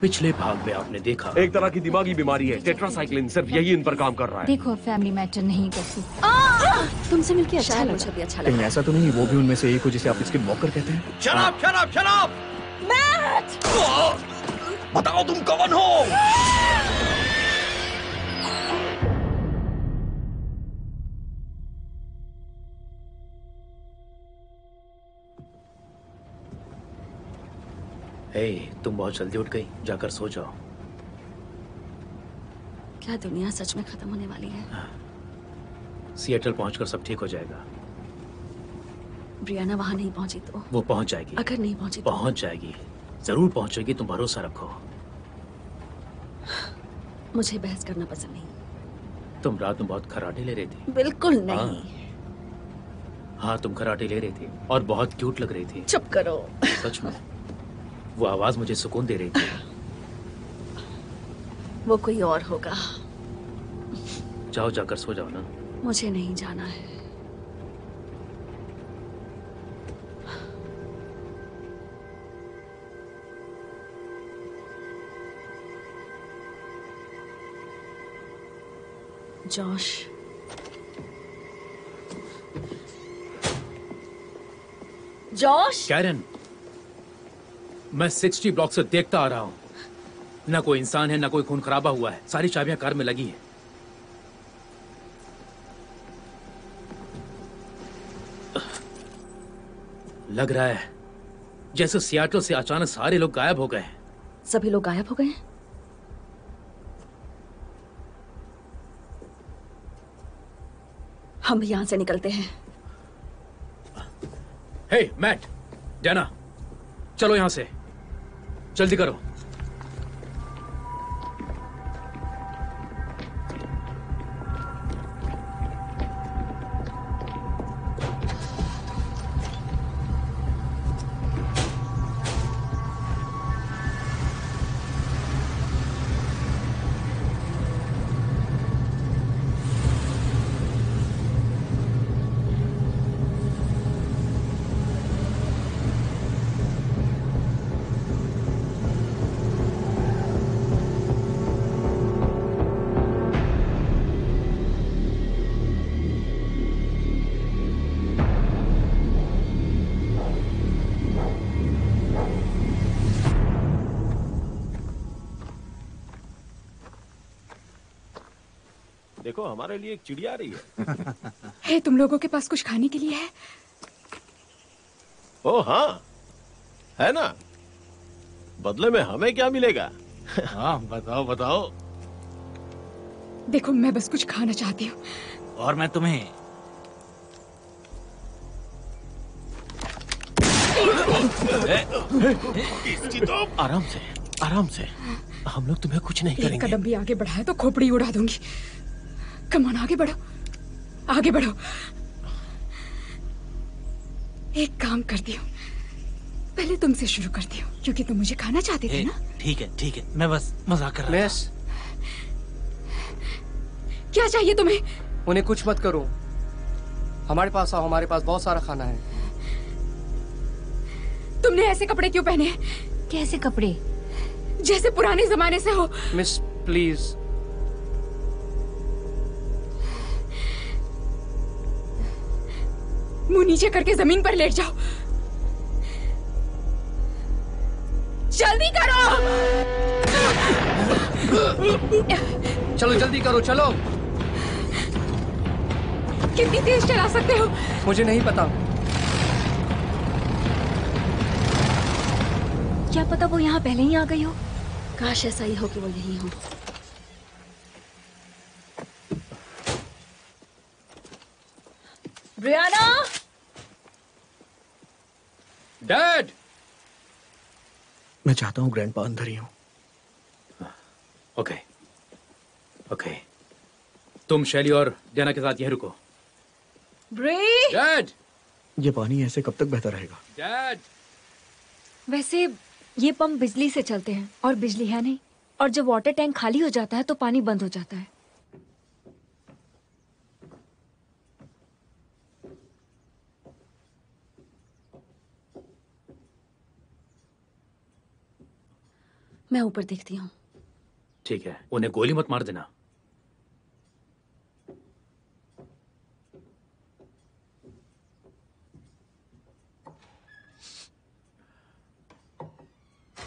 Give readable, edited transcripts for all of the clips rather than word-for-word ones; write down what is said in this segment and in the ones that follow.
पिछले भाग में आपने देखा एक तरह की दिमागी बीमारी है, टेट्रासाइक्लिन, सिर्फ यही इन पर काम कर रहा है। देखो फैमिली मैटर नहीं करती। तुमसे मिलके अच्छा लगा। मुझे भी अच्छा लगा। कहीं ऐसा तो नहीं वो भी उनमें से एक हो जिसे आप स्किन वॉकर कहते हैं? शराब शराब शराब! मैट! बताओ तुम कौन हो? हे, तुम बहुत जल्दी उठ गई, जाकर सो जाओ। क्या दुनिया सच में खत्म होने वाली है? सिएटल पहुंचकर सब ठीक हो जाएगा। ब्रियाना वहां नहीं पहुंची तो? वो पहुंच जाएगी। अगर नहीं पहुंची तो? पहुंच जाएगी, जरूर पहुंचेगी, तुम भरोसा रखो। मुझे बहस करना पसंद नहीं। तुम रात में बहुत खराटे ले रही थी। बिल्कुल नहीं। हाँ, तुम खराटे ले रही थी और बहुत क्यूट लग रही थी। चुप करो। सच में वो आवाज मुझे सुकून दे रही थी। वो कोई और होगा। जाओ, जाकर सो जाओ ना। मुझे नहीं जाना है। Josh, Josh! कैरन, मैं 60 ब्लॉक से देखता आ रहा हूं। ना कोई इंसान है, ना कोई खून खराबा हुआ है। सारी चाबियां कार में लगी हैं। लग रहा है जैसे सियाटल से अचानक सारे लोग गायब हो गए। सभी लोग गायब हो गए हैं? हम यहां से निकलते हैं। हे मैट, डैना, चलो यहां से, जल्दी करो। देखो, हमारे लिए एक चिड़िया आ रही है। हे, तुम लोगों के पास कुछ खाने के लिए है? ओ हाँ, है ना। बदले में हमें क्या मिलेगा? हाँ, बताओ बताओ। देखो, मैं बस कुछ खाना चाहती हूँ। और मैं तुम्हें इसकी तो आराम से, आराम से। हम लोग तुम्हें कुछ नहीं एक करेंगे। कदम भी आगे बढ़ाए तो खोपड़ी उड़ा दूंगी। कम ऑन, आगे बढ़ो, आगे बढ़ो। एक काम करती हूँ, पहले तुमसे शुरू करती हूँ, क्योंकि तुम मुझे खाना चाहते थे ना। ठीक है, मैं बस मजाक कर रहा था। क्या चाहिए तुम्हें? उन्हें कुछ मत करो। हमारे पास आओ, हमारे पास बहुत सारा खाना है। तुमने ऐसे कपड़े क्यों पहने हैं? कैसे कपड़े? जैसे पुराने जमाने से हो। Miss please. मुंह नीचे करके जमीन पर लेट जाओ। जल्दी करो। चलो जल्दी करो, चलो। कितनी तेज चला सकते हो? मुझे नहीं पता। क्या पता वो यहाँ पहले ही आ गई हो। काश ऐसा ही हो कि वो यही हो। ब्रियाना! डैड! मैं चाहता हूँ ग्रैंडपा अंदर ही हो। Okay, okay. तुम शैली और डैना के साथ यहीं रुको। ब्री! डैड! ये पानी ऐसे कब तक बहता रहेगा? डैड! वैसे ये पंप बिजली से चलते हैं और बिजली है नहीं, और जब वाटर टैंक खाली हो जाता है तो पानी बंद हो जाता है। मैं ऊपर देखती हूँ। ठीक है, उन्हें गोली मत मार देना।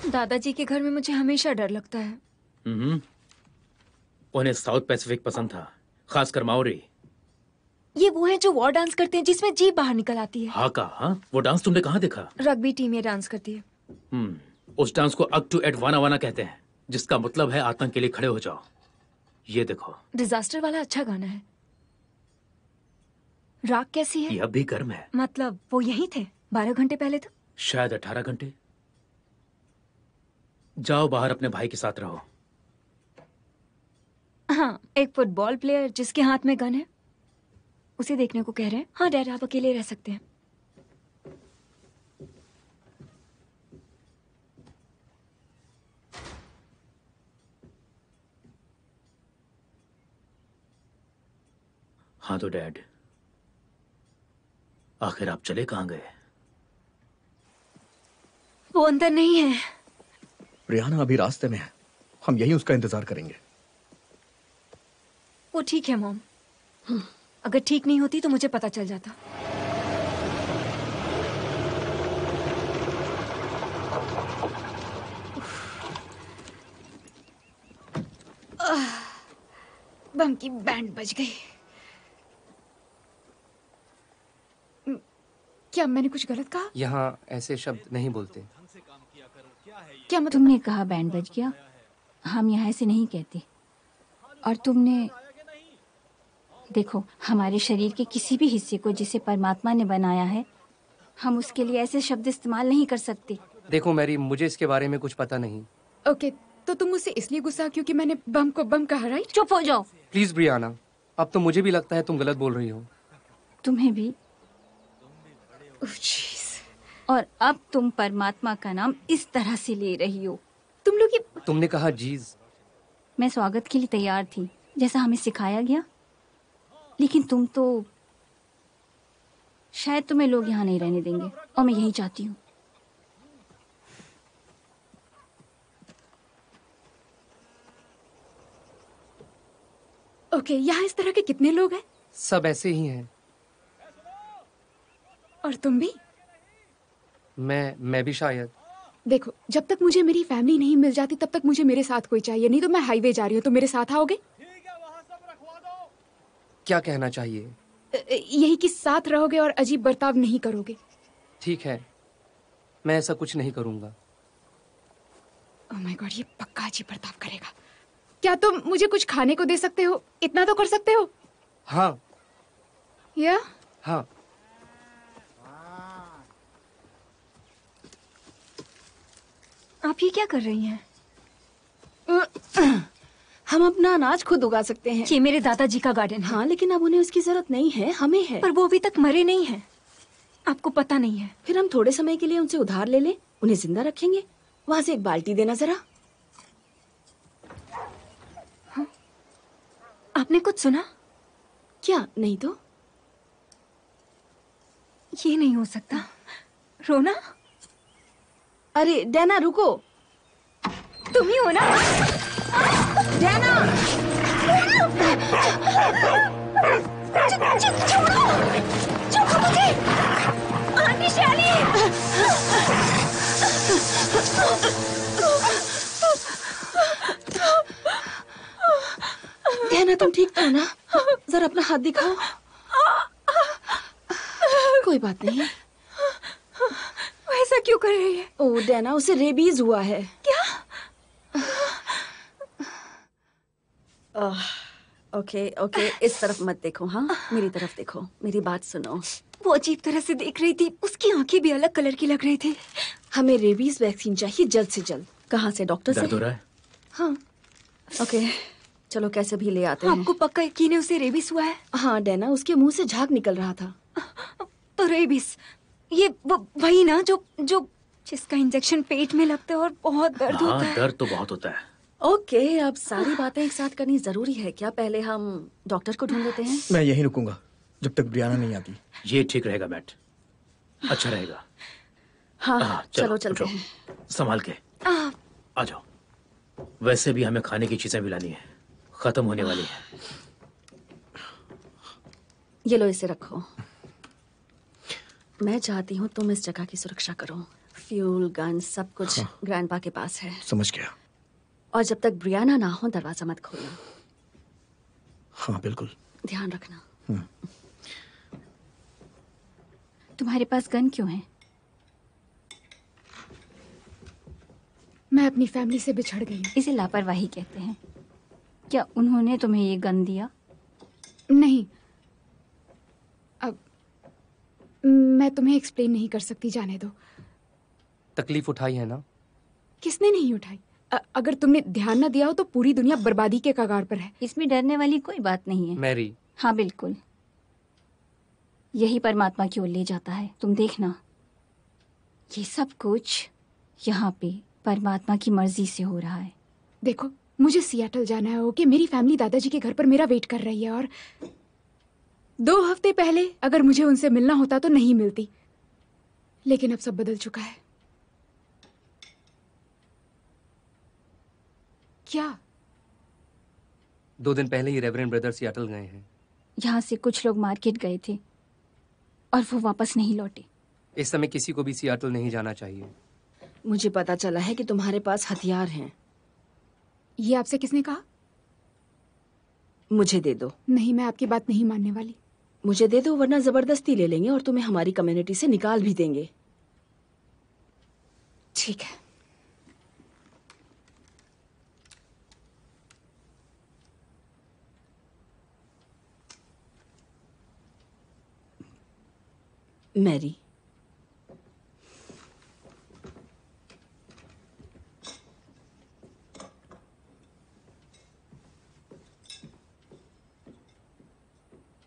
दादाजी के घर में मुझे हमेशा डर लगता है। उन्हें साउथ पैसिफिक पसंद था, खासकर माओरी। ये वो है जो वॉर डांस करते हैं जिसमें जीभ बाहर निकल आती है। हाँ का हाँ, वो डांस तुमने कहाँ देखा? रग्बी टीम ये डांस करती है। उस डांस को अग टू एट वाना वाना कहते हैं, जिसका मतलब है आतंक के लिए खड़े हो जाओ। ये देखो, डिजास्टर वाला अच्छा गाना है। राग कैसी है? ये अब भी गर्म है। मतलब वो यहीं थे 12 घंटे पहले तक? शायद 18 घंटे। जाओ बाहर अपने भाई के साथ रहो। हाँ, एक फुटबॉल प्लेयर जिसके हाथ में गन है, उसे देखने को कह रहे हैं। हाँ डैड, आप अकेले रह सकते हैं। हाँ तो डैड, आखिर आप चले कहाँ गए? वो अंदर नहीं है। ब्रियाना अभी रास्ते में है, हम यहीं उसका इंतजार करेंगे। वो ठीक है मॉम। अगर ठीक नहीं होती तो मुझे पता चल जाता। बम की बैंड बज गई। क्या मैंने कुछ गलत कहा? यहाँ ऐसे शब्द नहीं बोलते। क्या मतलब? तुमने कहा बैंड बज गया, हम यहाँ ऐसे नहीं कहते। और तुमने देखो, हमारे शरीर के किसी भी हिस्से को जिसे परमात्मा ने बनाया है, हम उसके लिए ऐसे शब्द इस्तेमाल नहीं कर सकते। देखो मैरी, मुझे इसके बारे में कुछ पता नहीं। ओके, तो तुम मुझसे इसलिए गुस्सा क्योंकि मैंने बम को बम कहा, राइट? चुप हो जाओ। प्लीज ब्रियाना, अब तो मुझे भी लगता है तुम गलत बोल रही हो। तुम्हें भी। और अब तुम परमात्मा का नाम इस तरह से ले रही हो। तुम लोग ये... तुमने कहा जीज। मैं स्वागत के लिए तैयार थी, जैसा हमें सिखाया गया, लेकिन तुम तो शायद तुम्हें लोग यहाँ नहीं रहने देंगे, और मैं यही चाहती हूँ। ओके, यहाँ इस तरह के कितने लोग हैं? सब ऐसे ही हैं। और तुम भी? मैं भी शायद। देखो, जब तक मुझे मेरी फैमिली नहीं मिल जाती तब तक मुझे मेरे साथ कोई चाहिए, नहीं तो मैं हाईवे जा रही हूँ। तो मेरे साथ आओगे? क्या कहना चाहिए? यही कि साथ रहोगे और अजीब बर्ताव नहीं करोगे। ठीक है, मैं ऐसा कुछ नहीं करूंगा। ओह माय गॉड, ये पक्का अजीब बर्ताव करेगा। क्या तुम मुझे कुछ खाने को दे सकते हो? इतना तो कर सकते हो? हाँ। या? हाँ। आप ये क्या कर रही हैं? हम अपना अनाज खुद उगा सकते हैं। ये मेरे दादाजी का गार्डन है। हाँ, लेकिन अब उन्हें उसकी जरूरत नहीं है, हमें है। पर वो अभी तक मरे नहीं हैं। आपको पता नहीं है। फिर हम थोड़े समय के लिए उनसे उधार ले लें, उन्हें जिंदा रखेंगे। वहां से एक बाल्टी देना जरा। हाँ? आपने कुछ सुना? क्या? नहीं तो। ये नहीं हो सकता। रोना? अरे डैना, रुको। तुम ही हो ना? डैना! छोड़ो मुझे! आंटी शैली! डैना, तुम ठीक हो ना? जरा अपना हाथ दिखाओ। कोई बात नहीं। वो ऐसा क्यों कर रही है? ओ डैना, उसे रेबीज हुआ है। क्या? ओके, इस तरफ मत देखो। हाँ, मेरी तरफ देखो, मेरी बात सुनो। वो अजीब तरह से देख रही थी। उसकी आंखें भी अलग कलर की लग रही थी। हमें रेबीज वैक्सीन चाहिए जल्द से जल्द। कहाँ से? डॉक्टर से? दर्द हो रहा है? हाँ। ओके, चलो कैसे भी ले आते हैं। आपको पक्का यकीन है उसे रेबीज हुआ है? हाँ डैना, उसके मुंह से झाग निकल रहा था। तो रेबीज, ये वही ना जो जिसका इंजेक्शन पेट में लगता है और बहुत दर्द होता है। दर्द तो बहुत होता है। ओके, अब सारी बातें एक साथ करनी जरूरी है क्या? पहले हम डॉक्टर को ढूंढ लेते हैं। मैं यहीं रुकूंगा जब तक ब्रियाना नहीं आती। ये ठीक रहेगा मैट, अच्छा रहेगा। हाँ, चलो चलते हैं। संभाल के आ जाओ। वैसे भी हमें खाने की चीजें भी लानी है, खत्म होने वाली है। ये लो, इसे रखो। मैं चाहती हूँ तुम इस जगह की सुरक्षा करो। फ्यूल, गन, सब कुछ ग्रैंडपा के पास है। समझ गया। और जब तक ब्रियाना ना हो दरवाजा मत खोलना। हाँ बिल्कुल। ध्यान रखना। तुम्हारे पास गन क्यों है? मैं अपनी फैमिली से बिछड़ गई हूँ। इसे लापरवाही कहते हैं। क्या उन्होंने तुम्हें ये गन दिया? नहीं, अब मैं तुम्हें एक्सप्लेन नहीं कर सकती, जाने दो। तकलीफ उठाई है ना? किसने नहीं उठाई? अगर तुमने ध्यान न दिया हो तो पूरी दुनिया बर्बादी के कगार पर है। इसमें डरने वाली कोई बात नहीं है। मैरी। हाँ बिल्कुल, यही परमात्मा की ओर ले जाता है। तुम देखना, ये सब कुछ यहाँ पे परमात्मा की मर्जी से हो रहा है। देखो, मुझे सियाटल जाना है, ओके? मेरी फैमिली दादाजी के घर पर मेरा वेट कर रही है, और 2 हफ्ते पहले अगर मुझे उनसे मिलना होता तो नहीं मिलती, लेकिन अब सब बदल चुका है। क्या? 2 दिन पहले ही रेवरेंड ब्रदर सियाटल गए हैं। यहाँ से कुछ लोग मार्केट गए थे और वो वापस नहीं लौटे। इस समय किसी को भी सियाटल नहीं जाना चाहिए। मुझे पता चला है कि तुम्हारे पास हथियार हैं। ये आपसे किसने कहा? मुझे दे दो। नहीं, मैं आपकी बात नहीं मानने वाली। मुझे दे दो, वरना जबरदस्ती ले लेंगे और तुम्हें हमारी कम्युनिटी से निकाल भी देंगे। ठीक है। मैरी,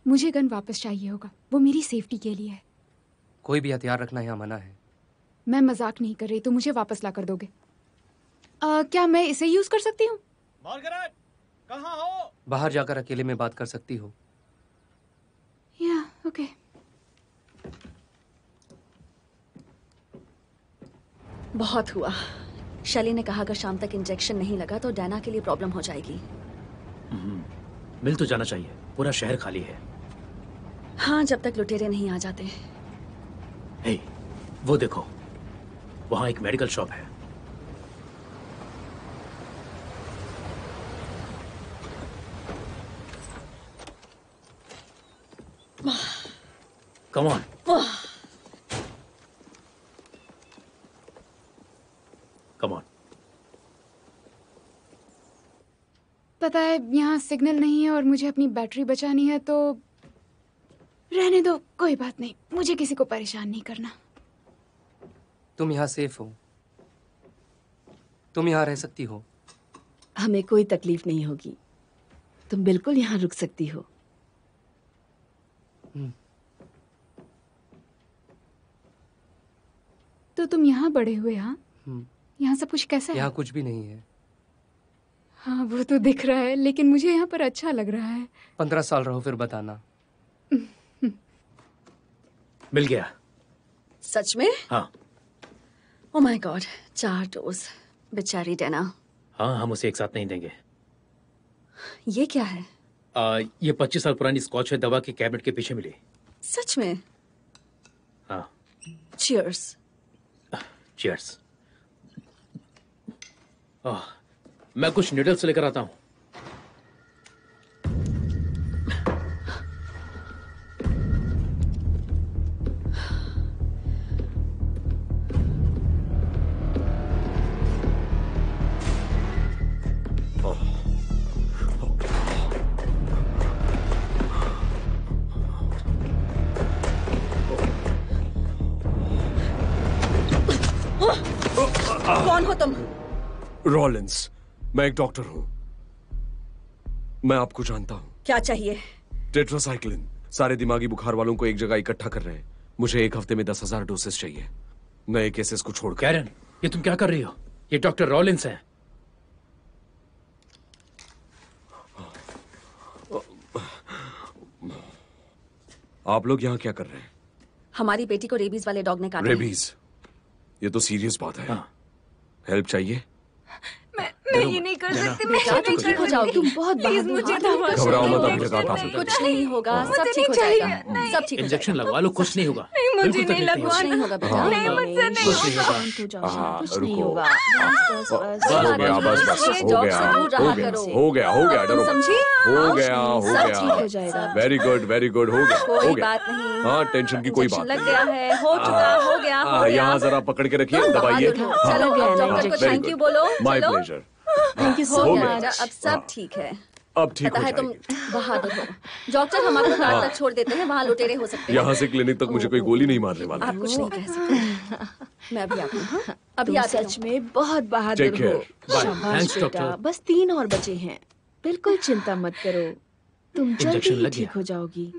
मुझे गन वापस चाहिए होगा, वो मेरी सेफ्टी के लिए है। कोई भी हथियार रखना यहाँ मना है। मैं मजाक नहीं कर रही, तो मुझे वापस ला कर दोगे? क्या मैं इसे यूज कर सकती हूँ? मार्गरेट, कहाँ हो? बाहर जाकर अकेले में बात कर सकती हो। या, ओके। बहुत हुआ। शैली ने कहा अगर शाम तक इंजेक्शन नहीं लगा तो डैना के लिए प्रॉब्लम हो जाएगी। मिल तो जाना चाहिए, पूरा शहर खाली है। हाँ, जब तक लुटेरे नहीं आ जाते। हे, वो देखो, वहां एक मेडिकल शॉप है। Come on. Come on. पता है यहाँ सिग्नल नहीं है और मुझे अपनी बैटरी बचानी है, तो रहने दो, कोई बात नहीं। मुझे किसी को परेशान नहीं करना। तुम यहाँ सेफ हो, तुम यहाँ रह सकती हो। हमें कोई तकलीफ नहीं होगी, तुम बिल्कुल यहाँ रुक सकती हो। तो तुम यहाँ बड़े हुए? हाँ, यहाँ सब कुछ कैसा है? यहाँ कुछ भी नहीं है। हाँ, वो तो दिख रहा है, लेकिन मुझे यहाँ पर अच्छा लग रहा है। 15 साल रहो फिर बताना। मिल गया। सच में? हाँ। ओह माय गॉड, 4 डोज। बेचारी डैना। हाँ, हम उसे एक साथ नहीं देंगे। ये क्या है? ये 25 साल पुरानी स्कॉच है, दवा के कैबिनेट के पीछे मिली। सच में? हाँ। चीयर्स। चीयर्स। मैं कुछ नूडल्स लेकर आता हूँ। कौन हो तुम? रॉलिंस, मैं एक डॉक्टर हूं। मैं आपको जानता हूं। क्या चाहिए? टेट्रासाइक्लिन। सारे दिमागी बुखार वालों को एक जगह इकट्ठा कर रहे हैं। मुझे 1 हफ्ते में 10,000 डोसेस चाहिए, नए केसेस को छोड़कर। कैरन, ये तुम क्या कर रही हो? ये डॉक्टर रॉलिंस हैं। आप लोग यहाँ क्या कर रहे हैं? हमारी बेटी को रेबीज वाले डॉग ने काटा। रेबीज? ये तो सीरियस बात है। हाँ। हेल्प चाहिए? मैं ये नहीं कर सकती, मैं बेटा तुम ठीक हो जाओगी, तुम बहुत प्लीज बहादुर मुझे हो। दवा घबराओ मत, दो। अभी लगाता हूँ। कुछ नहीं होगा, सब मुझे ठीक हो नहीं चाहिए, जाएगा, नहीं। सब ठीक हो इंजेक्शन जाएगा। लगवा लो, कुछ नहीं होगा। नहीं, मुझे बिल्कुल नहीं तकलीफ नहीं कुछ होगी। नहीं होगा बेटा, नहीं, मुझसे नहीं कुछ नहीं होगा। शांत हो जाओ, हाँ, कुछ नहीं रुको। होगा। बस हो गया, बस ये हो जॉब गया, से दूर रहा हो गया, करो। हो गया, हो गया, डरो मत। समझी? हो गया, हो सब ठीक हो गया। जाएगा। वेरी गुड, हो गया, हो कोई गया। बात नहीं। हाँ, टेंशन की कोई इंजेक्शन बात लग नहीं गया है, हो चुका, हो गया, हो गया। यहाँ जरा पकड़ के रखिए, तुम दबाइए। बहादुर हो। चलो डॉक्टर को थैंक यू बोलो। माय चलो। प्लेजर। थैंक यू हो सो गया। मच। अब सब ठीक है। अब ठीक पता हो है तुम जाएगी। बहादुर हो। डॉक्टर हम आपको कार तक छोड़ देते हैं, वहाँ लुटेरे हो सकते हैं। यहाँ से क्लिनिक तक मुझे कोई गोली नहीं मारने वाला आप है। कुछ नहीं कह सकते। मैं अभी आती हूँ, हाँ? अभी तुम आती हूँ। सच में बहुत Take बहादुर care. हो। Bye. शाबाश Thanks, बेटा, doctor. बस 3 और बचे हैं। बिल्कुल चिंता मत करो, तुम जल्दी इंजेक्शन ही लग ठीक गया। हो जाओगी।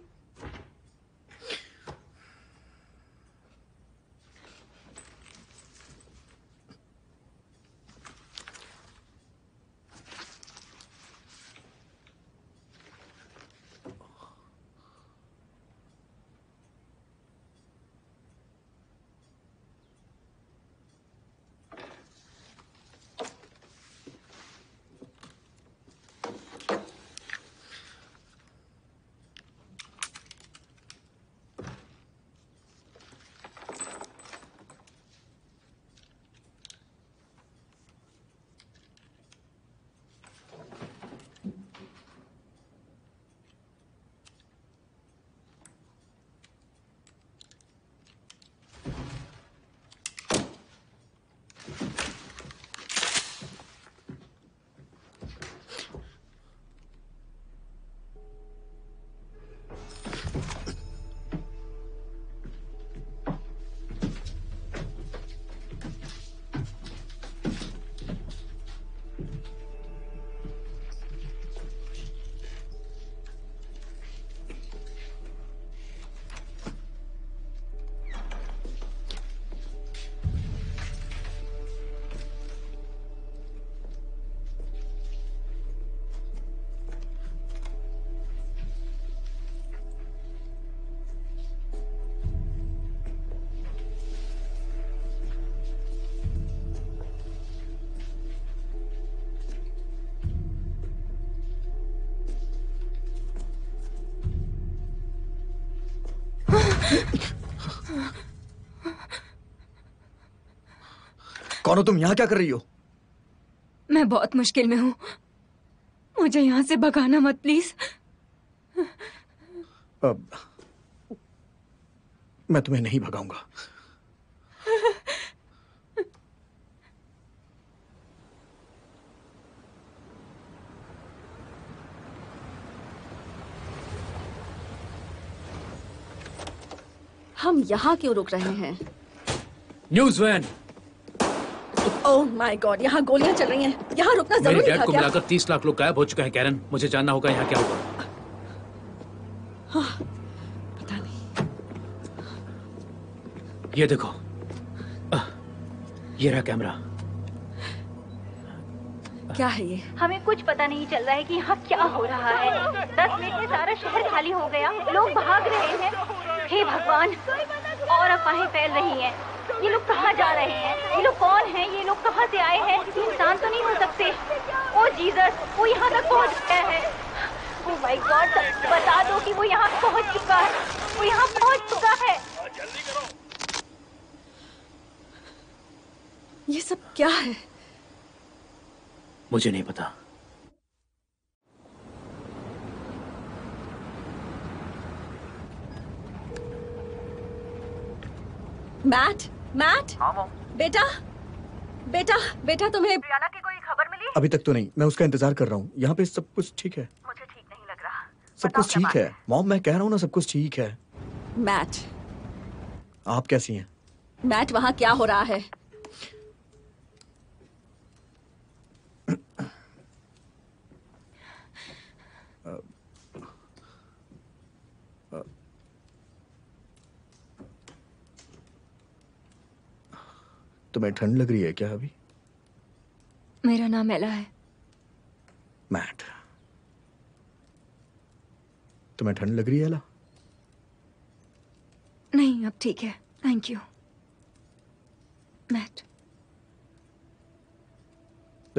कौन हो तुम? यहाँ क्या कर रही हो? मैं बहुत मुश्किल में हूँ, मुझे यहाँ से भगाना मत प्लीज। अब मैं तुम्हें नहीं भगाऊंगा। हम यहाँ क्यों रुक रहे हैं? News van. Oh my god, यहाँ गोलियां चल रही हैं। यहाँ रुकना मेरे जरूरी डैड था को क्या? मिलाकर 30 लाख लोग गायब हो चुके हैं कैरन, मुझे जानना होगा यहाँ क्या हुआ। पता नहीं। ये देखो, ये रहा कैमरा। क्या है ये? हमें कुछ पता नहीं चल रहा है कि यहाँ क्या हो रहा है। 10 मिनट में सारा शहर खाली हो गया, लोग भाग रहे हैं। हे भगवान, और अफवाहें फैल रही हैं। ये लोग कहाँ जा रहे हैं? ये लोग कौन हैं? ये लोग कहाँ से आए हैं? इंसान तो नहीं हो सकते। ओ जीसस, वो यहाँ तक पहुँच गया है। ओ माय गॉड, बता दो कि वो यहाँ पहुँच चुका है। वो यहाँ पहुँच चुका है। ये सब क्या है? मुझे नहीं पता। मैट, मैट, बेटा, बेटा, बेटा, तुम्हें ब्रियाना की कोई खबर मिली? अभी तक तो नहीं, मैं उसका इंतजार कर रहा हूँ। यहाँ पे सब कुछ ठीक है। मुझे ठीक नहीं लग रहा। सब कुछ ठीक है मॉम, मैं कह रहा हूँ ना सब कुछ ठीक है। मैट, आप कैसी हैं? मैट, वहाँ क्या हो रहा है? तुम्हें ठंड लग रही है क्या अभी? मेरा नाम एला है। मैट, तुम्हें ठंड लग रही है एला? नहीं, अब ठीक है, थैंक यू मैट।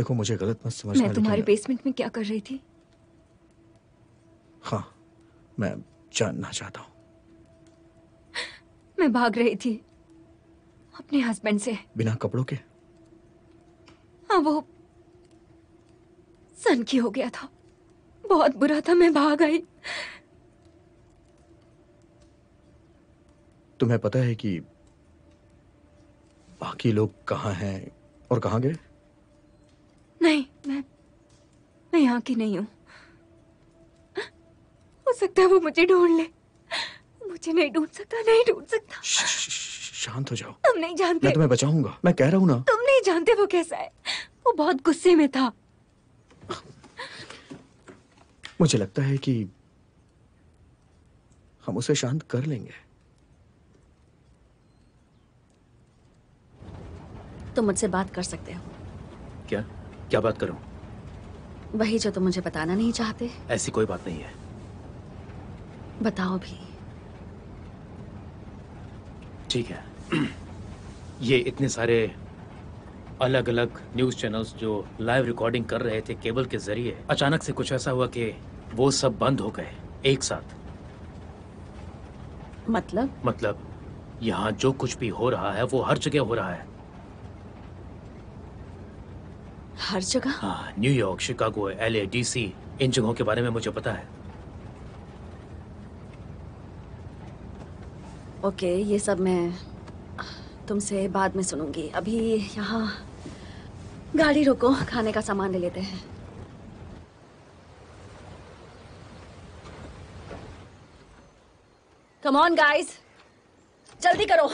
देखो मुझे गलत मत समझना, मैं तुम्हारे लेकिन बेसमेंट में क्या कर रही थी? हाँ, मैं जानना चाहता हूँ। मैं भाग रही थी अपने हस्बैंड से। बिना कपड़ों के? हाँ, वो सन की हो गया था, बहुत बुरा था, मैं भाग आई। तुम्हें पता है कि बाकी लोग कहाँ हैं और कहाँ गए? नहीं, मैं यहाँ की नहीं हूँ। हो सकता है वो मुझे ढूंढ ले। मुझे नहीं ढूंढ सकता, नहीं ढूंढ सकता। शांत हो जाओ। तुम नहीं जानते। मैं तुम्हें बचाऊंगा, मैं कह रहा हूं ना। तुम नहीं जानते वो कैसा है। वो बहुत गुस्से में था। मुझे लगता है कि हम उसे शांत कर लेंगे। तुम मुझसे बात कर सकते हो। क्या क्या बात करूं? वही जो तुम मुझे बताना नहीं चाहते। ऐसी कोई बात नहीं है। बताओ भी। ठीक है। ये इतने सारे अलग अलग न्यूज चैनल्स जो लाइव रिकॉर्डिंग कर रहे थे केबल के जरिए, अचानक से कुछ ऐसा हुआ कि वो सब बंद हो गए एक साथ। मतलब यहाँ जो कुछ भी हो रहा है वो हर जगह हो रहा है। हर जगह? हाँ, न्यूयॉर्क, शिकागो, LA, DC, इन जगहों के बारे में मुझे पता है। ओके, ये सब मैं तुमसे बाद में सुनूंगी। अभी यहाँ गाड़ी रोको, खाने का सामान ले लेते हैं। कम ऑन गाइस, जल्दी करो।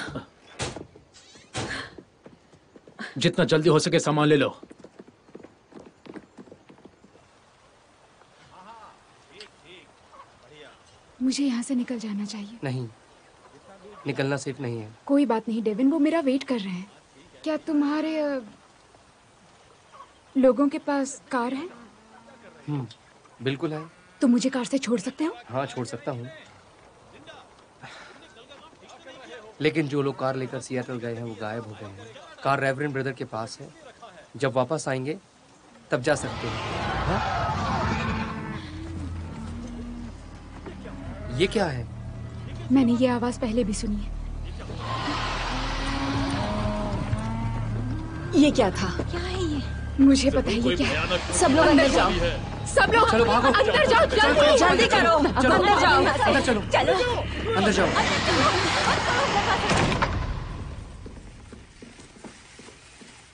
जितना जल्दी हो सके सामान ले लो। मुझे यहाँ से निकल जाना चाहिए। नहीं, निकलना सेफ नहीं है। कोई बात नहीं डेविन, वो मेरा वेट कर रहे हैं। क्या तुम्हारे लोगों के पास कार है? बिल्कुल है। तुम मुझे कार से छोड़ सकते हो? हाँ, छोड़ सकता हूँ। लेकिन जो लोग कार लेकर सियाटल गए हैं वो गायब हो गए हैं। कार रेवरेंड ब्रदर के पास है। जब वापस आएंगे तब जा सकते हैं। हाँ? ये क्या है? मैंने ये आवाज पहले भी सुनी है। ये क्या था? क्या है ये? मुझे पता है ये क्या है। सब लोग अंदर जाओ। सब लोग चलो भागो। अंदर जाओ, जल्दी करो। अंदर जाओ। अंदर चलो। अंदर जाओ।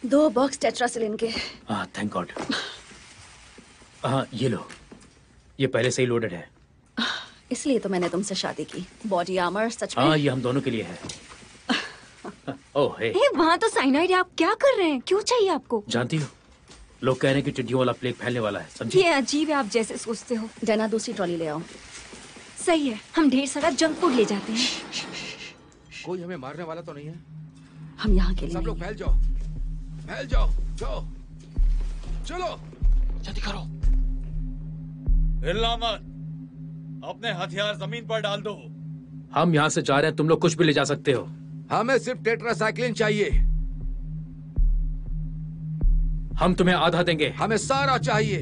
दो बॉक्स टेट्रासिलिन के। हाँ, थैंक गॉड। हाँ, ये लो, ये पहले से ही लोडेड है। इसलिए तो मैंने तुमसे शादी की। बॉडी आर्मर सच में? हाँ, ये हम दोनों के लिए है। ओह, हे। वहाँ तो साइनाइड है, आप क्या कर रहे हैं? क्यों चाहिए आपको? जानती हो, लोग कह रहे हैं कि टिड्डियों वाला प्लेग फैलने वाला है, समझी? ये अजीब है, आप जैसे सोचते हो। डैना, दूसरी ट्रॉली ले आओ। सही है, हम ढेर सारा जंक फूड ले जाते हैं। कोई हमें मारने वाला तो नहीं है? हम यहाँ के लिए सब लोग नहीं। फैल जाओ, फैल जाओ, जाओ, चलो, जल्दी करो। हिलना मत, अपने हथियार जमीन पर डाल दो। हम यहाँ से जा रहे हैं, तुम लोग कुछ भी ले जा सकते हो। हमें सिर्फ टेट्रासाइक्लिन चाहिए। हम तुम्हें आधा देंगे। हमें सारा चाहिए।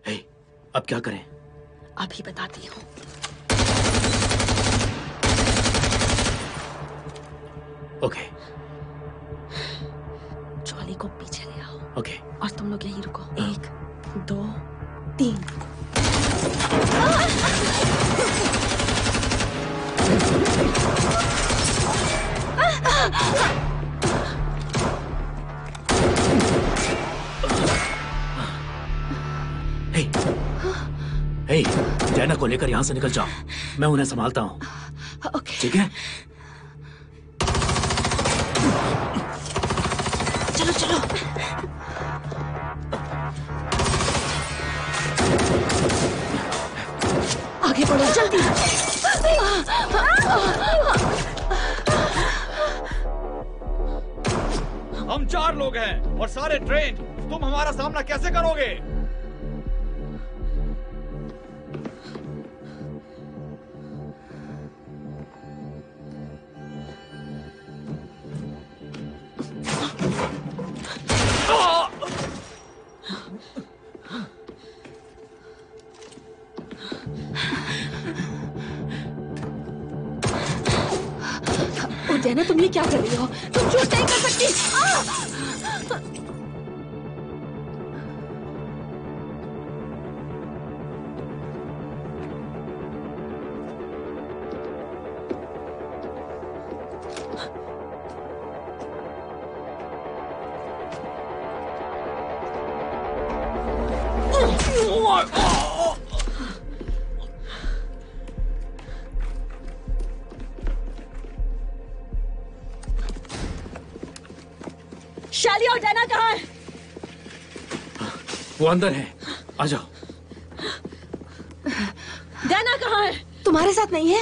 हे, अब क्या करें? अभी बताती हूँ। ओके, ट्रॉली को पीछे ले आओ। ओके। और तुम लोग यहीं रुको। 1, 2, 3। हे, डैना को लेकर यहाँ से निकल जाओ, मैं उन्हें संभालता हूँ। ओके। ठीक है? चलो चलो। आगे बढ़ो जल्दी। हम 4 लोग हैं और सारे ट्रेन। तुम हमारा सामना कैसे करोगे? डैना, तुम ये क्या कर रही हो? तुम झूठ नहीं कर सकती। शैली और डैना कहाँ है? वो अंदर है, आ जाओ। डैना कहाँ है? तुम्हारे साथ नहीं है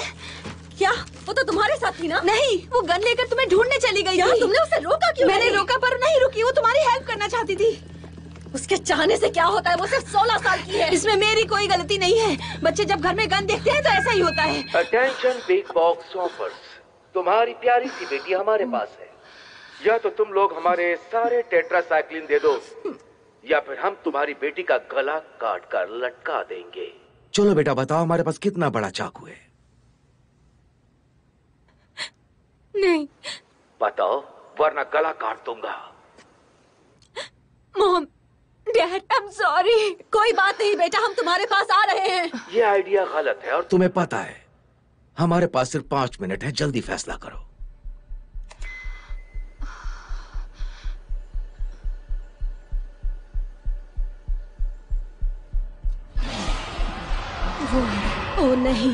क्या? वो तो तुम्हारे साथ थी ना? नहीं, वो गन लेकर तुम्हें ढूंढने चली गई थी। तुमने उसे रोका क्यों? मैंने रोका पर नहीं रुकी, वो तुम्हारी हेल्प करना चाहती थी। उसके चाहने से क्या होता है? वो सिर्फ 16 साल की है। इसमें मेरी कोई गलती नहीं है। बच्चे जब घर में गन देखते हैं तो ऐसा ही होता है। अटेंशन बिग बॉक्स ऑफर्स, तुम्हारी प्यारी सी बेटी हमारे पास है। या तो तुम लोग हमारे सारे टेट्रासाइक्लिन दे दो, या फिर हम तुम्हारी बेटी का गला काट कर लटका देंगे। चलो बेटा बताओ, हमारे पास कितना बड़ा चाकू है? नहीं। बताओ वरना गला काट दूंगा। Mom, dad, I am sorry. कोई बात नहीं बेटा, हम तुम्हारे पास आ रहे हैं। ये आइडिया गलत है और तुम्हें पता है हमारे पास सिर्फ 5 मिनट है, जल्दी फैसला करो। ओ नहीं,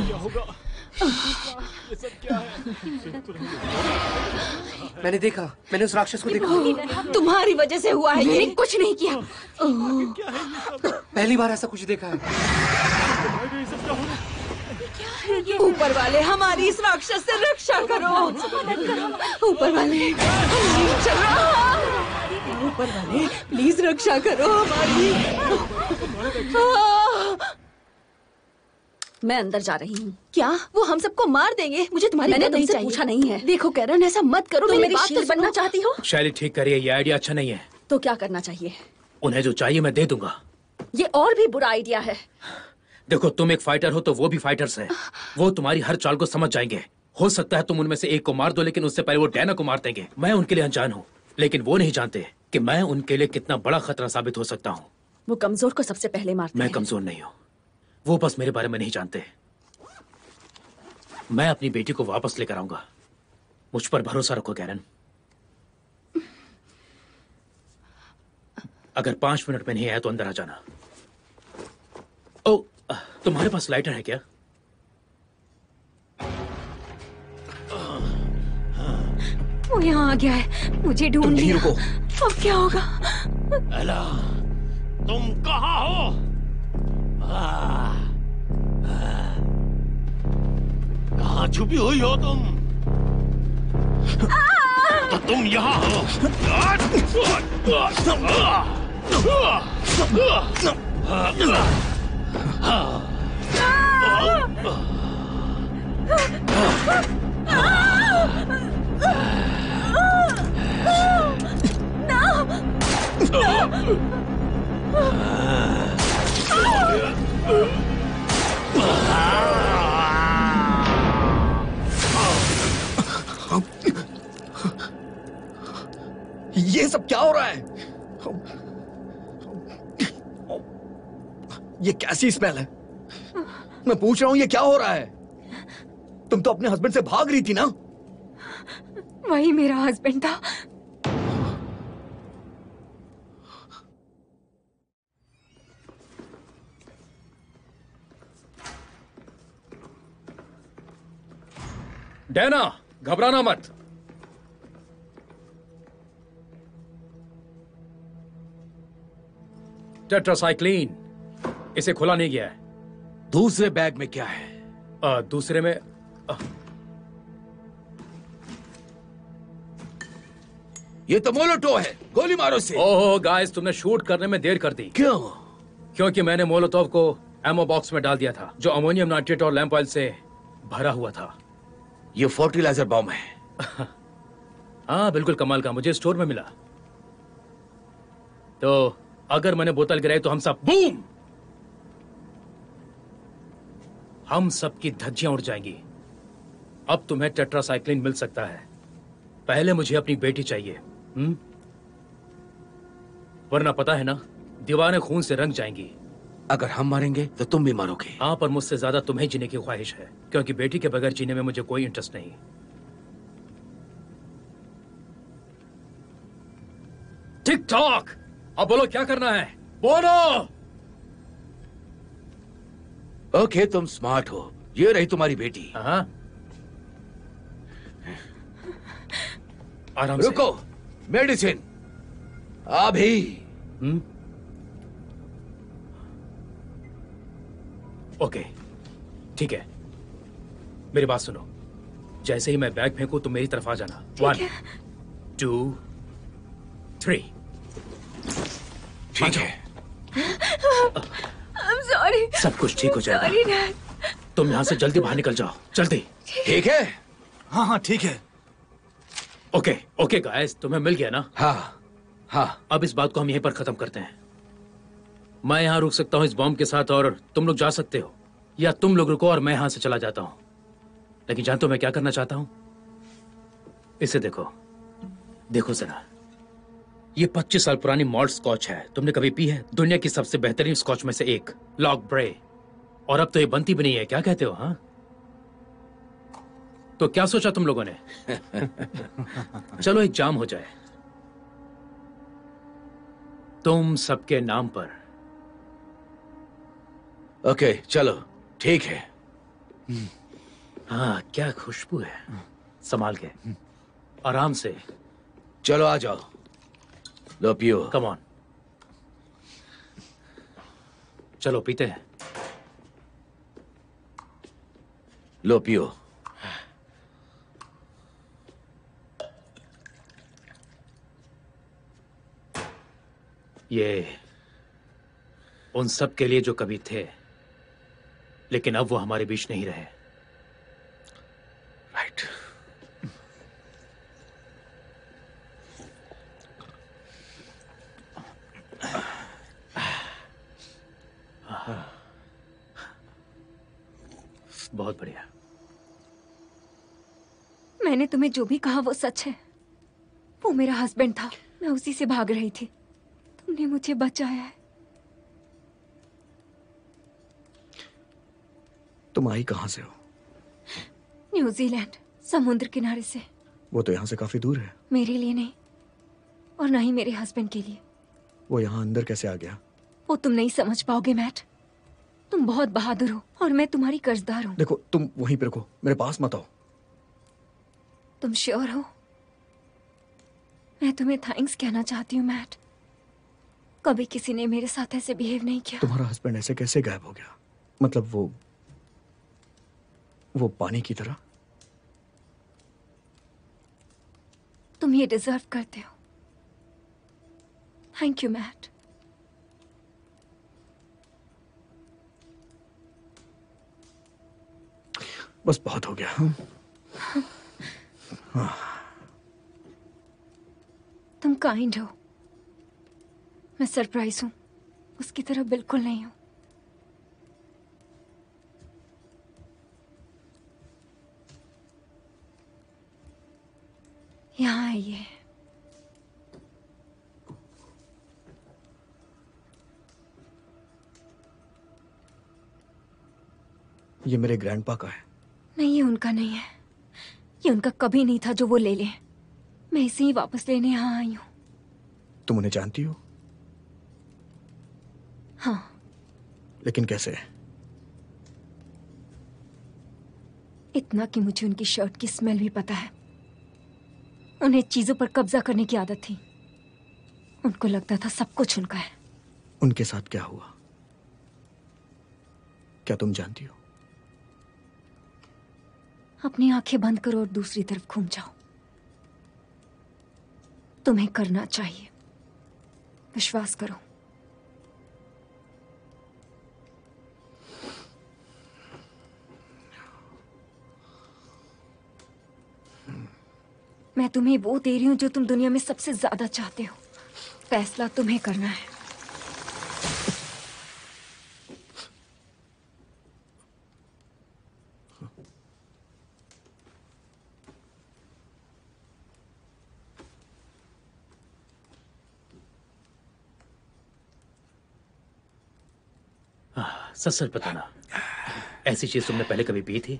ये सब क्या है? मैंने देखा, मैंने उस राक्षस को देखा। तुम्हारी वजह से हुआ है। मैंने ये कुछ नहीं किया। पहली बार ऐसा कुछ देखा है। ऊपर वाले हमारी इस राक्षस से रक्षा करो। ऊपर वाले, ऊपर वाले प्लीज रक्षा करो हमारी। मैं अंदर जा रही हूँ। क्या वो हम सबको मार देंगे? मुझे तुम्हारी मैंने मदद नहीं तुमसे चाहिए। पूछा नहीं है। देखो कैरन, ऐसा मत करो। तुम मेरी बात शील्ड तो बनना सुनो। चाहती हो? शैली ठीक करिए, ये आइडिया अच्छा नहीं है। तो क्या करना चाहिए? उन्हें जो चाहिए मैं दे दूंगा। ये और भी बुरा आइडिया है। देखो, तुम एक फाइटर हो तो वो भी फाइटर्स है। वो तुम्हारी हर चाल को समझ जाएंगे। हो सकता है तुम उनमें से एक को मार दो, लेकिन उससे पहले वो डैना को मार देंगे। मैं उनके लिए अनजान हूँ, लेकिन वो नहीं जानते कि मैं उनके लिए कितना बड़ा खतरा साबित हो सकता हूँ। वो कमजोर को सबसे पहले मारते मैं हैं। कमजोर नहीं हूँ, वो बस मेरे बारे में नहीं जानते। मैं अपनी बेटी को वापस लेकर आऊंगा। मुझ पर भरोसा रखो कैरन। अगर 5 मिनट में नहीं आया तो अंदर आ जाना। ओ, तुम्हारे पास लाइटर है क्या? वो यहाँ आ गया है, मुझे ढूंढ लिया। रुको। अब क्या होगा? एला, तुम कहाँ हो? कहाँ छुपी हुई हो तुम? तो तुम यहाँ हो। ये सब क्या हो रहा है? ये कैसी स्मेल है? मैं पूछ रहा हूं ये क्या हो रहा है? तुम तो अपने हस्बैंड से भाग रही थी ना? वही मेरा हस्बैंड था। डैना, घबराना मत। टेट्रासाइक्लिन, इसे खोला नहीं गया है। दूसरे बैग में क्या है? दूसरे में ये तो मोलोटो है, गोली मारो से। ओह गाइस, तुमने शूट करने में देर कर दी। क्यों? क्योंकि मैंने मोलोटोव को एमो बॉक्स में डाल दिया था, जो अमोनियम नाइट्रेट और लैंप ऑयल से भरा हुआ था। ये फर्टिलाइजर बॉम्ब है। हाँ बिल्कुल कमाल का, मुझे स्टोर में मिला। तो अगर मैंने बोतल गिराई तो हम सब बूम, हम सब की धज्जियां उड़ जाएंगी। अब तुम्हें टेट्रासाइक्लिन मिल सकता है, पहले मुझे अपनी बेटी चाहिए, वरना पता है ना, दीवारें खून से रंग जाएंगी। अगर हम मरेंगे तो तुम भी मरोगे। हाँ, पर मुझसे ज्यादा तुम्हें जीने की ख्वाहिश है, क्योंकि बेटी के बगैर जीने में मुझे कोई इंटरेस्ट नहीं। टिक टॉक, अब बोलो क्या करना है, बोलो। ओके, तुम स्मार्ट हो। ये रही तुम्हारी बेटी। हाँ, आराम से। रुको, मेडिसिन अभी। ओके, ठीक है, मेरी बात सुनो। जैसे ही मैं बैग फेंकूं तुम मेरी तरफ आ जाना। 1 2 3। ठीक है। I'm sorry. सब कुछ ठीक हो जाएगा। Sorry, Dad. तुम यहाँ से जल्दी बाहर निकल जाओ, जल्दी। ठीक है। हाँ हाँ ठीक है। ओके ओके गाइस, तुम्हें मिल गया ना? हाँ हाँ। अब इस बात को हम यहीं पर खत्म करते हैं। मैं यहाँ रुक सकता हूँ इस बॉम्ब के साथ, और तुम लोग जा सकते हो, या तुम लोग रुको और मैं यहाँ से चला जाता हूँ। लेकिन जानते हो मैं क्या करना चाहता हूँ? इसे देखो, देखो जरा, ये 25 साल पुरानी मॉल्ट स्कॉच है। तुमने कभी पी है? दुनिया की सबसे बेहतरीन स्कॉच में से एक, लॉक ब्रे। और अब तो ये बनती भी नहीं है, क्या कहते हो? हाँ, तो क्या सोचा तुम लोगों ने? चलो एक जाम हो जाए तुम सबके नाम पर। ओके चलो, ठीक है। हाँ, क्या खुशबू है। संभाल के, आराम से। चलो आ जाओ, लो पियो। कम ऑन, चलो पीते हैं। लो पियो। ये उन सब के लिए जो कभी थे, लेकिन अब वो हमारे बीच नहीं रहे। राइट। बहुत बढ़िया। मैंने तुम्हें जो भी कहा वो सच है। वो मेरा हस्बैंड था, मैं उसी से भाग रही थी। तुमने मुझे बचाया है। तुम आई कहां से हो? न्यूजीलैंड, समुद्र किनारे से। वो तो यहाँ से काफी दूर है। मेरे लिए नहीं, और न ही मेरे हस्बैंड के लिए। वो यहाँ अंदर कैसे आ गया? वो तुम नहीं समझ पाओगे मैट। तुम बहुत बहादुर हो और मैं तुम्हारी कर्जदार हूँ। देखो, तुम वहीं पे रुको, मेरे पास मत आओ। तुम श्योर हो? मैं तुम्हें थैंक्स कहना चाहती हूँ मैट। कभी किसी ने मेरे साथ ऐसे बिहेव नहीं किया। तुम्हारा हस्बैंड ऐसे कैसे गायब हो गया? मतलब वो पानी की तरह? तुम ये डिजर्व करते हो। Thank you Matt. बस बहुत हो गया। हाँ। तुम काइंड हो। मैं सरप्राइज हूं, उसकी तरह बिल्कुल नहीं हूं। यहाँ आइए। ये मेरे ग्रैंडपा का है। नहीं, ये उनका नहीं है। ये उनका कभी नहीं था जो वो ले लें। मैं इसे ही वापस लेने यहाँ आई हूँ। तुम उन्हें जानती हो? हाँ। लेकिन कैसे? इतना कि मुझे उनकी शर्ट की स्मेल भी पता है। उन्हें चीजों पर कब्जा करने की आदत थी। उनको लगता था सब कुछ उनका है। उनके साथ क्या हुआ, क्या तुम जानती हो? अपनी आंखें बंद करो और दूसरी तरफ घूम जाओ। तुम्हें करना चाहिए, विश्वास करो। मैं तुम्हें वो दे रही हूं जो तुम दुनिया में सबसे ज्यादा चाहते हो। फैसला तुम्हें करना है। सच सच बताना, ऐसी चीज तुमने पहले कभी पी थी?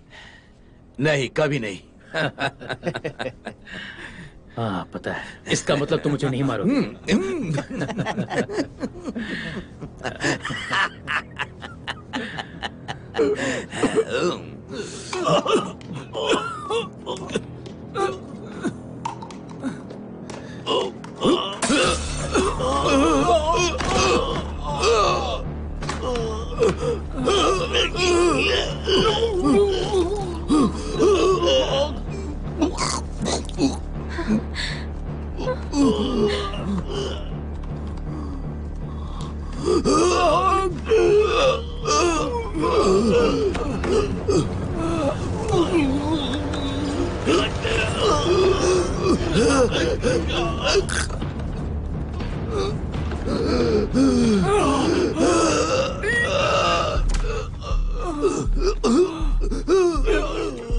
नहीं, कभी नहीं। हाँ पता है, इसका मतलब तुम मुझे नहीं मारोगे।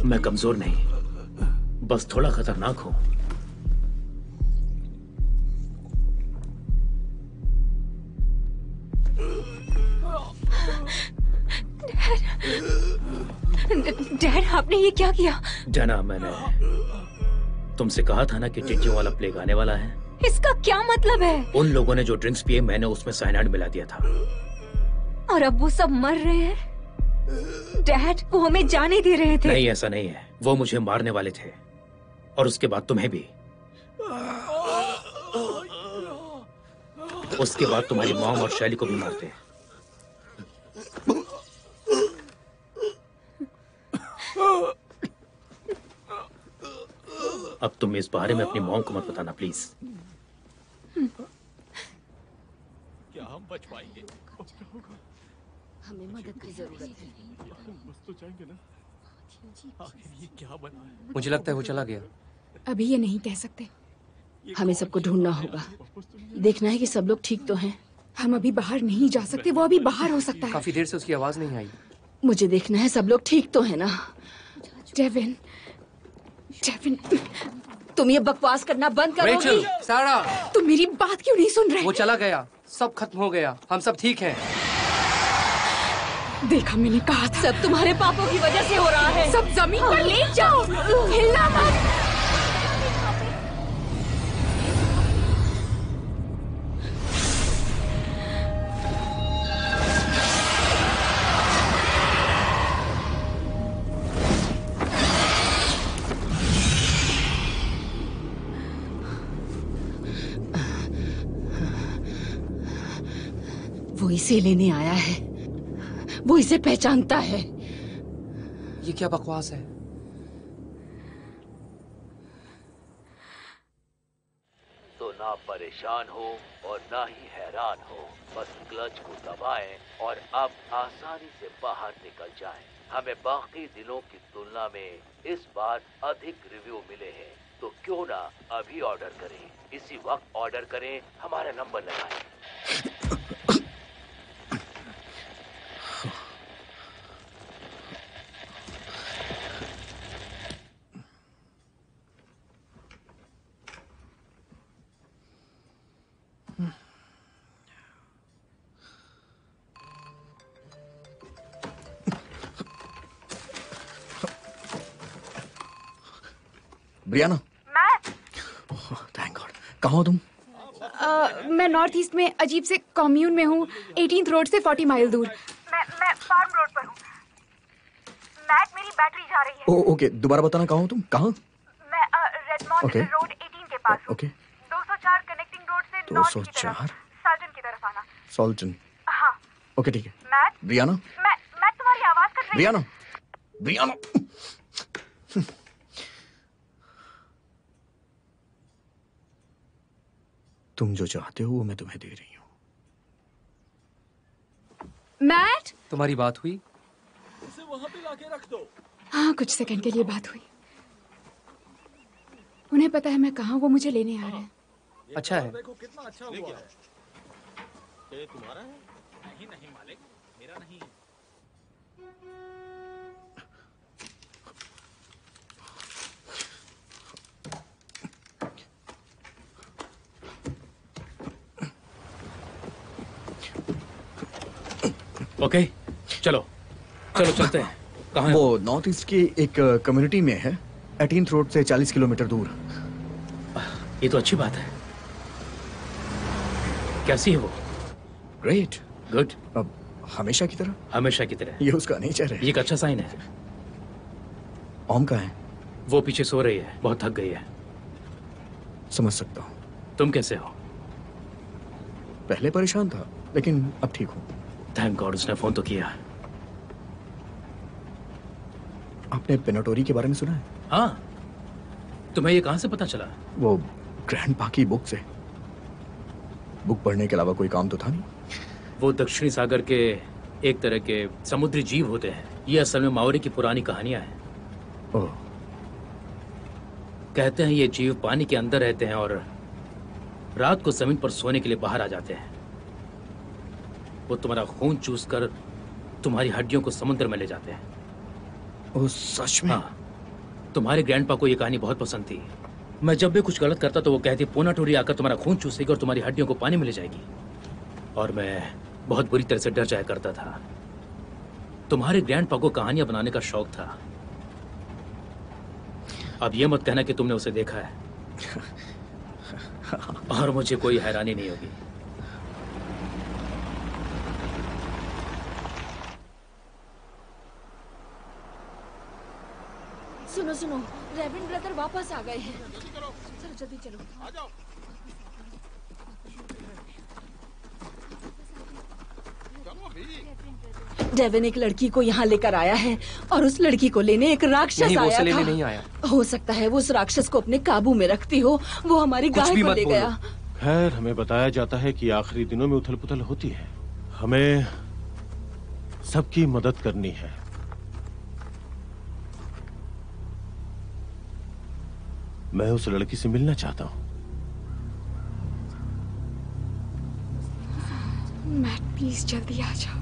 मैं कमजोर नहीं, बस थोड़ा खतरनाक हूं। डैड, आपने ये क्या किया? जाना, मैंने तुमसे कहा था ना कि टिड्डियों वाला प्लेग आने वाला है। इसका क्या मतलब है? उन लोगों ने जो ड्रिंक्स पिए, मैंने उसमें साइनाइड मिला दिया था। और अब वो सब मर रहे हैं? डैड, वो हमें जाने दे रहे थे। नहीं, ऐसा नहीं है। वो मुझे मारने वाले थे, और उसके बाद तुम्हें भी। उसके बाद तुम्हारी मॉम और शैली को भी मारते। अब तुम इस बारे में अपनी मॉम को मत बताना प्लीज। क्या हम बच पाएंगे? हमें मदद की जरूरत है। बस तो जाएंगे ना? आखिर ये क्या बना है? मुझे लगता है वो चला गया। अभी ये नहीं कह सकते। हमें सबको ढूंढना होगा, देखना है कि सब लोग ठीक तो हैं। हम अभी बाहर नहीं जा सकते, वो अभी बाहर हो सकता है। काफी देर से उसकी आवाज नहीं आई। मुझे देखना है सब लोग ठीक तो हैं ना। डेविन, डेविन, तुम ये बकवास करना बंद करोगी? रेचल, सारा, तुम मेरी बात क्यों नहीं सुन रहे? वो चला गया, सब खत्म हो गया, हम सब ठीक हैं। देखा, मैंने कहा था। सब तुम्हारे पापों की वजह से हो रहा है। सब जमीन पर लेट जाओ, हिलना मत। वो इसे लेने आया है, वो इसे पहचानता है। ये क्या बकवास है? तो ना परेशान हो और ना ही हैरान हो, बस क्लच को दबाएं और अब आसानी से बाहर निकल जाएं। हमें बाकी दिनों की तुलना में इस बार अधिक रिव्यू मिले हैं, तो क्यों ना अभी ऑर्डर करें। इसी वक्त ऑर्डर करें, हमारा नंबर लगाएं। ब्रियाना। Thank God. कहाँ हो तुम? मैं नॉर्थ ईस्ट में अजीब से कॉम्यून में हूँ, 18th रोड से 40 माइल दूर। मैं फार्म रोड पर हूँ। मैट, मेरी बैटरी जा रही है। ओके, दोबारा बताना कहाँ हो तुम? कहाँ? मैं रेडमॉन्ड रोड 18 के पास हूँ। 204 कनेक्टिंग रोड से नॉर्थ की तरफ, साल्टन की तरफ आना। साल्टन? हाँ। ओके ठीक है। Matt, Briana? मैं तुम्हारी आवाज कट रही है। Briana, Briana. तुम जो चाहते हो वो मैं तुम्हें दे रही हूँ। मैट, तुम्हारी बात हुई? इसे वहां पे लाके रख दो। हाँ, कुछ सेकंड के लिए बात हुई। उन्हें पता है मैं कहाँ, वो मुझे लेने आ रहे हैं। अच्छा है। देखो कितना अच्छा हुआ है। ये तुम्हारा है? नहीं नहीं मालिक, मेरा नहीं। ओके, चलो चलो चलते हैं। कहाँ है वो नॉर्थ ईस्ट की एक कम्युनिटी में है, 18th रोड से 40 किलोमीटर दूर। ये तो अच्छी बात है। कैसी है वो? ग्रेट। गुड। अब हमेशा की तरह? हमेशा की तरह। ये उसका नेचर है। ये एक अच्छा साइन है। ओम का है? वो पीछे सो रही है, बहुत थक गई है। समझ सकता हूँ। तुम कैसे हो? पहले परेशान था, लेकिन अब ठीक हूँ। थैंक गॉड उसने फोन तो किया। आपने पेनाटोरी के बारे में सुना है? हाँ। तुम्हें ये कहां से पता चला? वो ग्रैंडपा की बुक से। बुक पढ़ने के अलावा कोई काम तो था नहीं। वो दक्षिणी सागर के एक तरह के समुद्री जीव होते हैं। ये असल में माओरी की पुरानी कहानियां हैं। ओह। कहते हैं ये जीव पानी के अंदर रहते हैं और रात को जमीन पर सोने के लिए बाहर आ जाते हैं। वो तुम्हारा खून चूस कर तुम्हारी हड्डियों को समुद्र में ले जाते हैं। ओह, सच में? हाँ। तुम्हारे ग्रैंडपा को ये कहानी बहुत पसंद थी। मैं जब भी कुछ गलत करता तो वो कहती पोनाटोरी आकर तुम्हारा खून चूसेगी और तुम्हारी हड्डियों को पानी में ले जाएगी। और मैं बहुत बुरी तरह से डर जाया करता था। तुम्हारे ग्रैंडपा को कहानियां बनाने का शौक था। अब ये मत कहना कि तुमने उसे देखा है। और मुझे कोई हैरानी नहीं होगी। सुनो सुनो, रेवरेंड ब्रदर वापस आ गए हैं। चलो जल्दी चलो। आ जाओ। डेविन एक लड़की को यहाँ लेकर आया है और उस लड़की को लेने एक राक्षस नहीं, वो आया उसे लेने था। नहीं आया। हो सकता है वो उस राक्षस को अपने काबू में रखती हो। वो हमारी गाय को ले गया। खैर, हमें बताया जाता है कि आखिरी दिनों में उथल पुथल होती है। हमें सबकी मदद करनी है। मैं उस लड़की से मिलना चाहता हूँ। मैट प्लीज जल्दी आ जाओ।